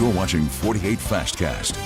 You're watching 48 Fastcast.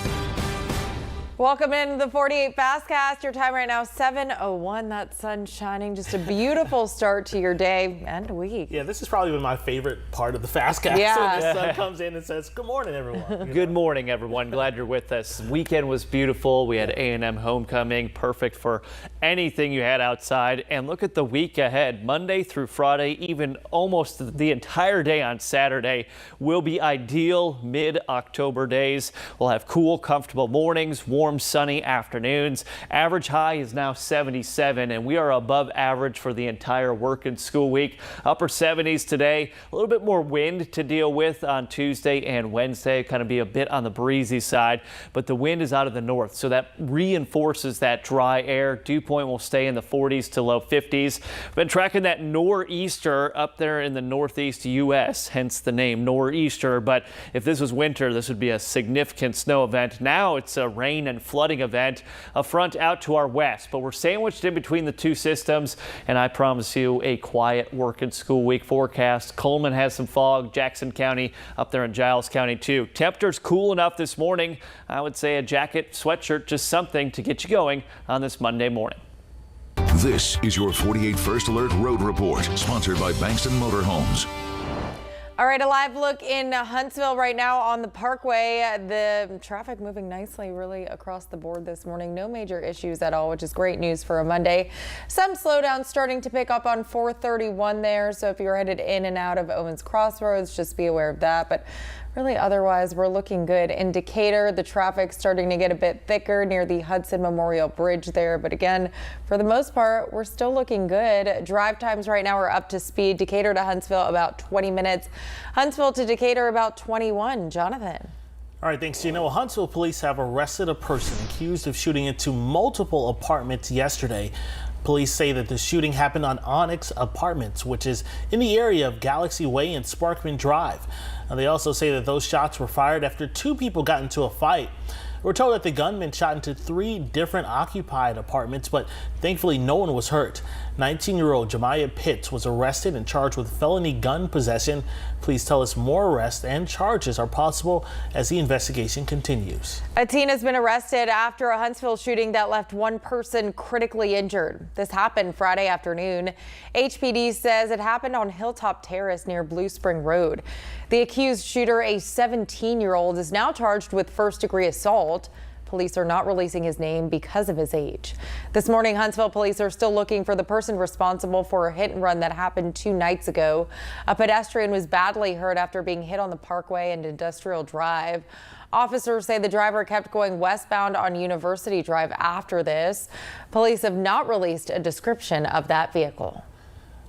Welcome in the 48 Fastcast. Your time right now, 7:01. That sun's shining. Just a beautiful start to your day and week. Yeah, this is probably been my favorite part of the Fastcast. Yeah. When the sun comes in and says, good morning, everyone. Good morning, everyone. Glad you're with us. Weekend was beautiful. We had A&M homecoming, perfect for anything you had outside. And look at the week ahead. Monday through Friday, even almost the entire day on Saturday, will be ideal mid-October days. We'll have cool, comfortable mornings, warm, sunny afternoons. Average high is now 77, and we are above average for the entire work and school week. Upper 70s today. A little bit more wind to deal with on Tuesday and Wednesday. Kind of be a bit on the breezy side, but the wind is out of the north, so that reinforces that dry air. Dew point will stay in the 40s to low 50s. Been tracking that nor'easter up there in the northeast U.S., hence the name nor'easter. But if this was winter, this would be a significant snow event. Now it's a rain and flooding event, a front out to our west, but we're sandwiched in between the two systems, and I promise you a quiet work and school week forecast. Coleman has some fog, Jackson County up there in Giles County too. Temperatures cool enough this morning. I would say a jacket, sweatshirt, just something to get you going on this Monday morning. This is your 48 First Alert Road Report, sponsored by Bankston Motorhomes. All right, a live look in Huntsville right now on the Parkway. The traffic moving nicely really across the board this morning. No major issues at all, which is great news for a Monday. Some slowdowns starting to pick up on 431 there. So if you're headed in and out of Owens Crossroads, just be aware of that. But really, otherwise, we're looking good. In Decatur, the traffic's starting to get a bit thicker near the Hudson Memorial Bridge there. But again, for the most part, we're still looking good. Drive times right now are up to speed. Decatur to Huntsville, about 20 minutes. Huntsville to Decatur, about 21. Jonathan. All right, thanks. Huntsville police have arrested a person accused of shooting into multiple apartments yesterday. Police say that the shooting happened on Onyx Apartments, which is in the area of Galaxy Way and Sparkman Drive. They also say that those shots were fired after two people got into a fight. We're told that the gunman shot into 3 different occupied apartments, but thankfully no one was hurt. 19-year-old Jemiah Pitts was arrested and charged with felony gun possession. Please tell us more arrests and charges are possible as the investigation continues. A teen has been arrested after a Huntsville shooting that left one person critically injured. This happened Friday afternoon. HPD says it happened on Hilltop Terrace near Blue Spring Road. The accused shooter, a 17-year-old, is now charged with first-degree assault. Police are not releasing his name because of his age. This morning, Huntsville police are still looking for the person responsible for a hit and run that happened 2 nights ago. A pedestrian was badly hurt after being hit on the Parkway and Industrial Drive. Officers say the driver kept going westbound on University Drive after this. Police have not released a description of that vehicle.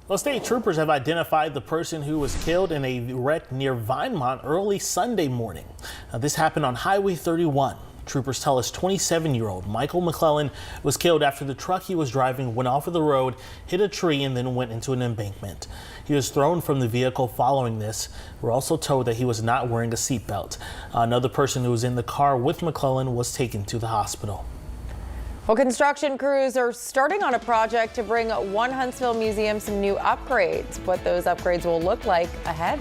Well, state troopers have identified the person who was killed in a wreck near Vinemont early Sunday morning. This happened on Highway 31. Troopers tell us 27-year-old Michael McClellan was killed after the truck he was driving went off of the road, hit a tree, and then went into an embankment. He was thrown from the vehicle following this. We're also told that he was not wearing a seatbelt. Another person who was in the car with McClellan was taken to the hospital. Well, construction crews are starting on a project to bring one Huntsville museum some new upgrades. What those upgrades will look like ahead.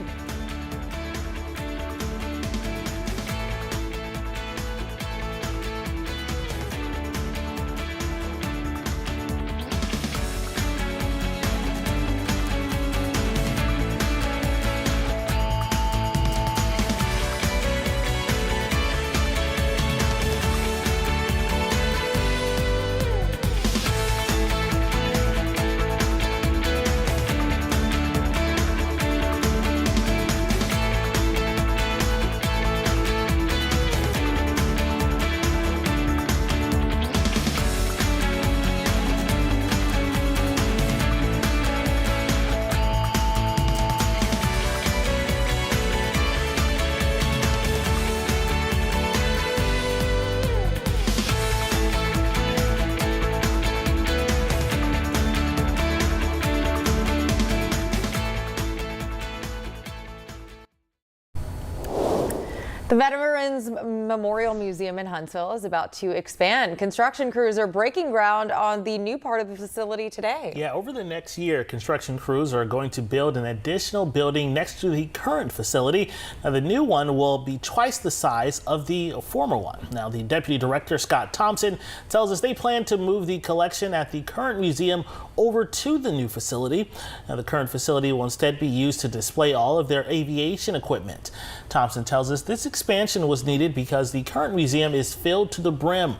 The Veterans Memorial Museum in Huntsville is about to expand. Construction crews are breaking ground on the new part of the facility today. Yeah, over the next year, construction crews are going to build an additional building next to the current facility. Now, the new one will be twice the size of the former one. Now, the Deputy Director, Scott Thompson, tells us they plan to move the collection at the current museum over to the new facility. Now, the current facility will instead be used to display all of their aviation equipment. Thompson tells us this expansion was needed because the current museum is filled to the brim.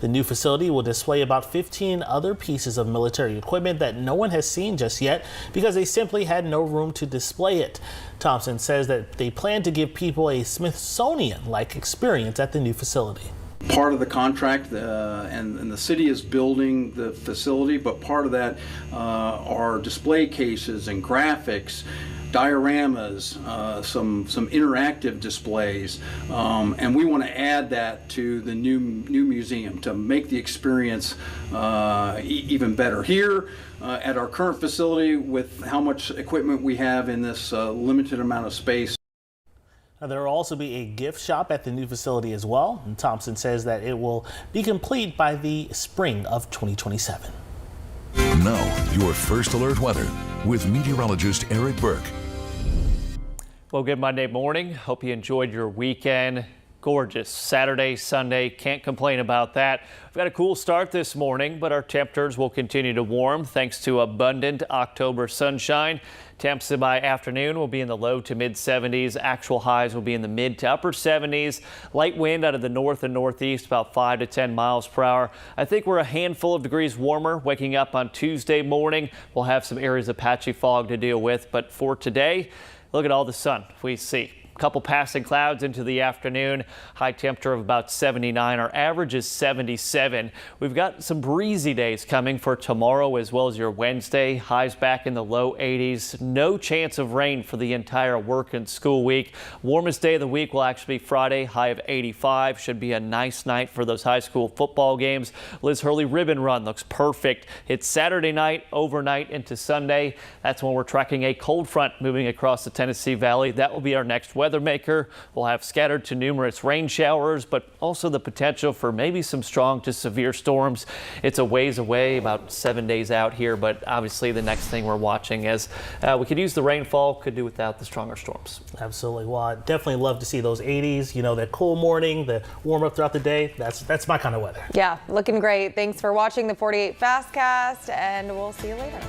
The new facility will display about 15 other pieces of military equipment that no one has seen just yet because they simply had no room to display it. Thompson says that they plan to give people a Smithsonian-like experience at the new facility. Part of the contract, and the city is building the facility, but part of that are display cases and graphics, dioramas, some interactive displays, and we want to add that to the new museum to make the experience even better. Here at our current facility, with how much equipment we have in this limited amount of space. Now, there will also be a gift shop at the new facility as well, and Thompson says that it will be complete by the spring of 2027. Now, your first alert weather with meteorologist Eric Burke. Well, good Monday morning. Hope you enjoyed your weekend. Gorgeous Saturday, Sunday. Can't complain about that. We've got a cool start this morning, but our temperatures will continue to warm thanks to abundant October sunshine. Temps by afternoon will be in the low to mid 70s. Actual highs will be in the mid to upper 70s. Light wind out of the north and northeast, about 5 to 10 miles per hour. I think we're a handful of degrees warmer waking up on Tuesday morning. We'll have some areas of patchy fog to deal with, but for today, look at all the sun we see. Couple passing clouds into the afternoon. High temperature of about 79. Our average is 77. We've got some breezy days coming for tomorrow as well as your Wednesday. Highs back in the low 80s. No chance of rain for the entire work and school week. Warmest day of the week will actually be Friday. High of 85. Should be a nice night for those high school football games. Liz Hurley ribbon run looks perfect. It's Saturday night, overnight into Sunday. That's when we're tracking a cold front moving across the Tennessee Valley. That will be our next weather maker. We'll have scattered to numerous rain showers, but also the potential for maybe some strong to severe storms. It's a ways away, about 7 days out here, but obviously the next thing we're watching is we could use the rainfall, could do without the stronger storms. Absolutely. Well, I definitely love to see those 80s, you know, that cool morning, the warm up throughout the day. That's my kind of weather. Yeah, looking great. Thanks for watching the 48 Fastcast, and we'll see you later.